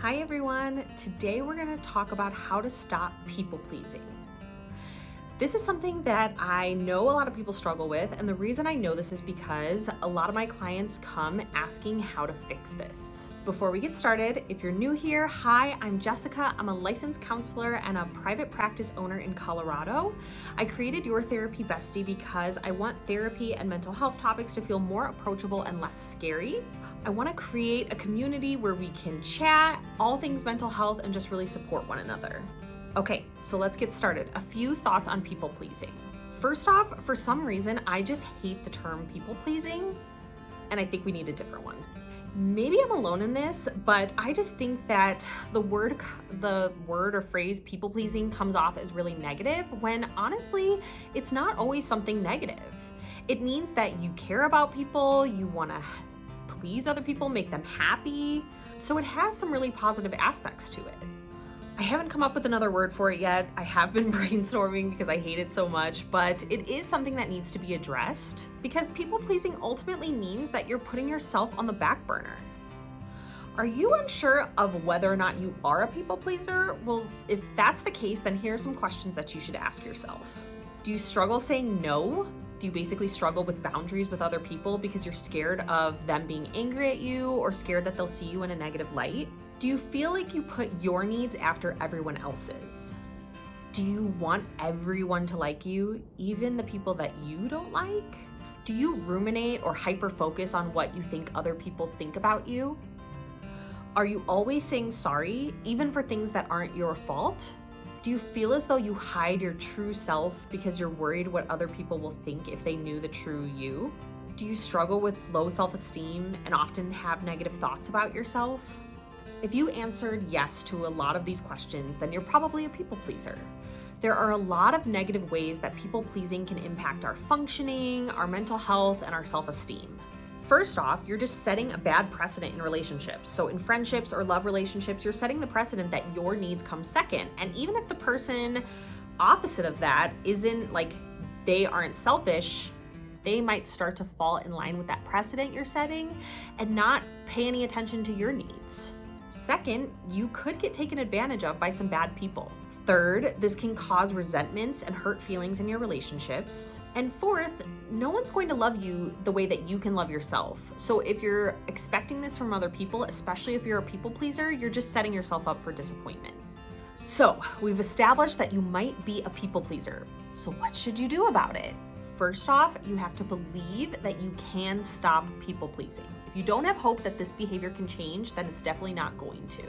Hi everyone, today we're going to talk about how to stop people pleasing. This is something that I know a lot of people struggle with, and the reason I know this is because a lot of my clients come asking how to fix this. Before we get started, if you're new here, hi, I'm Jessica. I'm a licensed counselor and a private practice owner in Colorado. I created Your Therapy Bestie because I want therapy and mental health topics to feel more approachable and less scary. I want to create a community where we can chat all things mental health and just really support one another. Okay, so let's get started. A few thoughts on people pleasing. First off, for some reason, I just hate the term people pleasing, and I think we need a different one. Maybe I'm alone in this, but I just think that the word or phrase people pleasing comes off as really negative when honestly, it's not always something negative. It means that you care about people, you want to please other people, make them happy. So it has some really positive aspects to it. I haven't come up with another word for it yet. I have been brainstorming because I hate it so much, but it is something that needs to be addressed because people pleasing ultimately means that you're putting yourself on the back burner. Are you unsure of whether or not you are a people pleaser? Well, if that's the case, then here are some questions that you should ask yourself. Do you struggle saying no? Do you basically struggle with boundaries with other people because you're scared of them being angry at you or scared that they'll see you in a negative light? Do you feel like you put your needs after everyone else's? Do you want everyone to like you, even the people that you don't like? Do you ruminate or hyper-focus on what you think other people think about you? Are you always saying sorry, even for things that aren't your fault? Do you feel as though you hide your true self because you're worried what other people will think if they knew the true you? Do you struggle with low self-esteem and often have negative thoughts about yourself? If you answered yes to a lot of these questions, then you're probably a people pleaser. There are a lot of negative ways that people pleasing can impact our functioning, our mental health, and our self-esteem. First off, you're just setting a bad precedent in relationships. So in friendships or love relationships, you're setting the precedent that your needs come second. And even if the person opposite of that isn't like, they aren't selfish, they might start to fall in line with that precedent you're setting and not pay any attention to your needs. Second, you could get taken advantage of by some bad people. Third, this can cause resentments and hurt feelings in your relationships. And fourth, no one's going to love you the way that you can love yourself. So if you're expecting this from other people, especially if you're a people pleaser, you're just setting yourself up for disappointment. So we've established that you might be a people pleaser. So what should you do about it? First off, you have to believe that you can stop people pleasing. If you don't have hope that this behavior can change, then it's definitely not going to.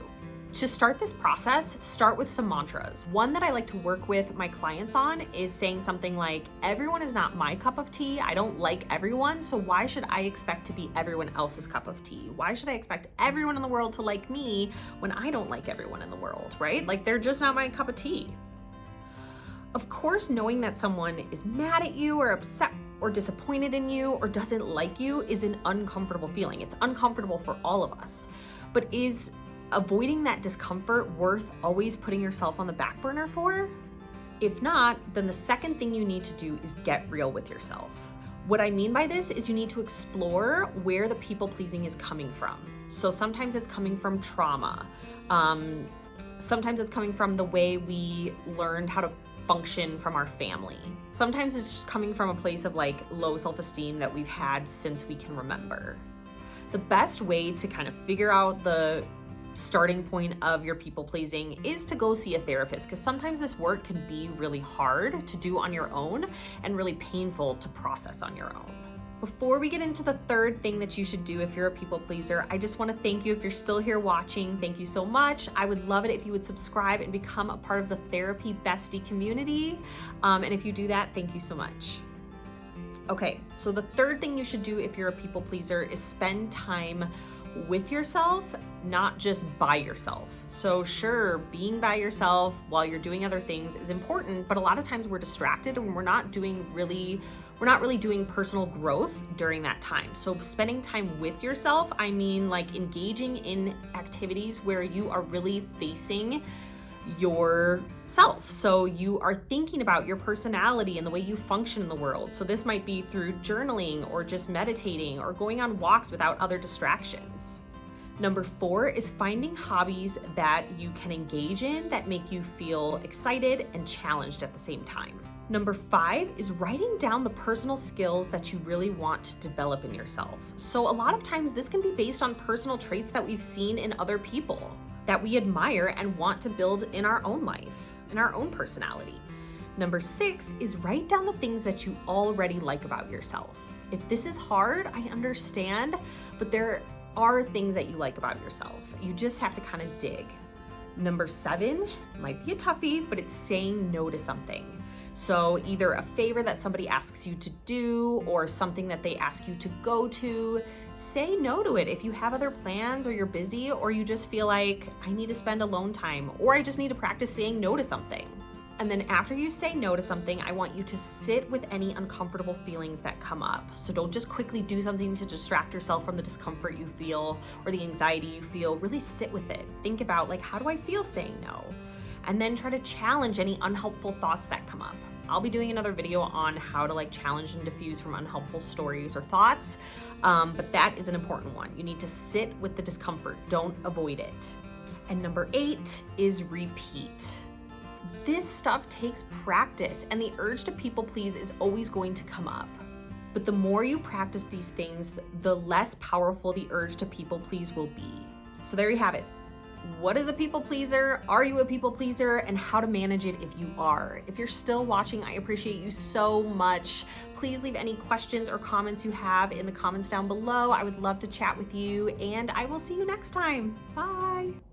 To start this process, start with some mantras. One that I like to work with my clients on is saying something like, everyone is not my cup of tea. I don't like everyone, so why should I expect to be everyone else's cup of tea? Why should I expect everyone in the world to like me when I don't like everyone in the world, right? Like they're just not my cup of tea. Of course, knowing that someone is mad at you or upset or disappointed in you or doesn't like you is an uncomfortable feeling. It's uncomfortable for all of us. But is avoiding that discomfort worth always putting yourself on the back burner for? If not, then the second thing you need to do is get real with yourself. What I mean by this is you need to explore where the people pleasing is coming from. So sometimes it's coming from trauma. Sometimes it's coming from the way we learned how to function from our family. Sometimes it's just coming from a place of like low self-esteem that we've had since we can remember. The best way to kind of figure out the starting point of your people pleasing is to go see a therapist, because sometimes this work can be really hard to do on your own and really painful to process on your own. Before we get into the third thing that you should do if you're a people pleaser, I just want to thank you if you're still here watching. Thank you so much. I would love it if you would subscribe and become a part of the Therapy Bestie community. And if you do that, thank you so much. Okay, so the third thing you should do if you're a people pleaser is spend time with yourself, not just by yourself. So sure, being by yourself while you're doing other things is important, but a lot of times we're distracted and we're not really doing personal growth during that time. So spending time with yourself, I mean like engaging in activities where you are really facing yourself. So you are thinking about your personality and the way you function in the world. So this might be through journaling or just meditating or going on walks without other distractions. Number 4 is finding hobbies that you can engage in that make you feel excited and challenged at the same time. Number 5 is writing down the personal skills that you really want to develop in yourself. So a lot of times this can be based on personal traits that we've seen in other people that we admire and want to build in our own life, in our own personality. Number 6 is write down the things that you already like about yourself. If this is hard, I understand, but there are things that you like about yourself. You just have to kind of dig. Number 7 might be a toughie, but it's saying no to something. So either a favor that somebody asks you to do or something that they ask you to go to, say no to it if you have other plans or you're busy or you just feel like I need to spend alone time or I just need to practice saying no to something. And then after you say no to something, I want you to sit with any uncomfortable feelings that come up. So don't just quickly do something to distract yourself from the discomfort you feel or the anxiety you feel. Really sit with it. Think about like, how do I feel saying no? And then try to challenge any unhelpful thoughts that come up. I'll be doing another video on how to like challenge and diffuse from unhelpful stories or thoughts, but that is an important one. You need to sit with the discomfort, don't avoid it. And number 8 is repeat. This stuff takes practice and the urge to people please is always going to come up. But the more you practice these things, the less powerful the urge to people please will be. So there you have it. What is a people pleaser? Are you a people pleaser? And how to manage it if you are. If you're still watching, I appreciate you so much. Please leave any questions or comments you have in the comments down below. I would love to chat with you and I will see you next time. Bye.